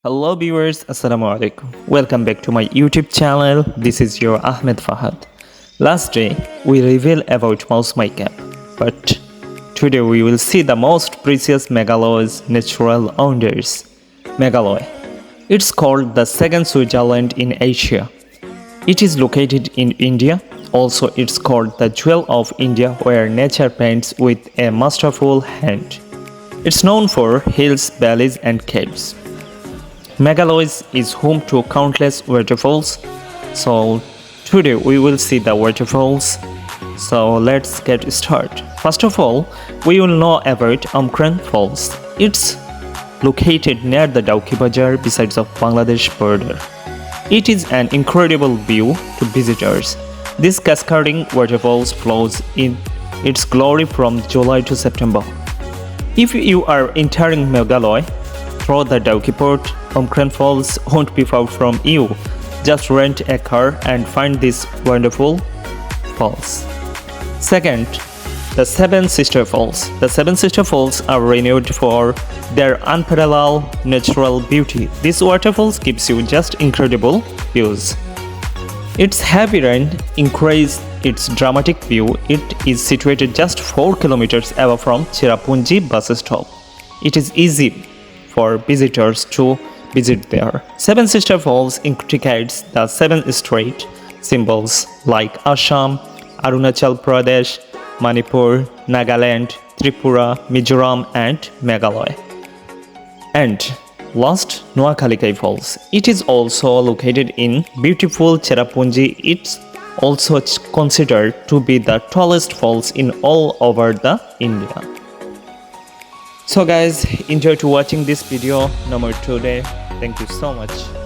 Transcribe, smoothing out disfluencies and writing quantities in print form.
Hello viewers, Assalamu alaikum. Welcome back to my YouTube channel. This is your Ahmed Fahad. Last day we revealed about Mouse My Cap, but today we will see the most precious Meghalaya's natural wonders. Meghalaya. It's called the second Switzerland in Asia. It is located in India. Also, it's called the Jewel of India, where nature paints with a masterful hand. It's known for hills, valleys, and caves. Meghalaya is home to countless waterfalls. So today we will see the waterfalls. So let's get started. First of all, we will know about Umkran Falls. It's located near the Dauki Bazar besides of Bangladesh border. It is an incredible view to visitors. This cascading waterfalls flows in its glory from July to September. If you are entering Meghalaya through the Dauki port, Umkran Falls won't be far from you. Just rent a car and find these wonderful falls. Second, the Seven Sister Falls. The Seven Sister Falls are renowned for their unparalleled natural beauty. These waterfalls gives you just incredible views. Its heavy rain increases its dramatic view. It is situated just 4 kilometers away from Cherrapunji bus stop. It is easy for visitors to visit there. Seven Sister Falls indicates the seven state symbols like Assam, Arunachal Pradesh, Manipur, Nagaland, Tripura, Mizoram, and Meghalaya. And last, Noakhali Falls. It is also located in beautiful Cherrapunji. It's also considered to be the tallest falls in all over the India. So guys, enjoy to watching this video. No more today. Thank you so much.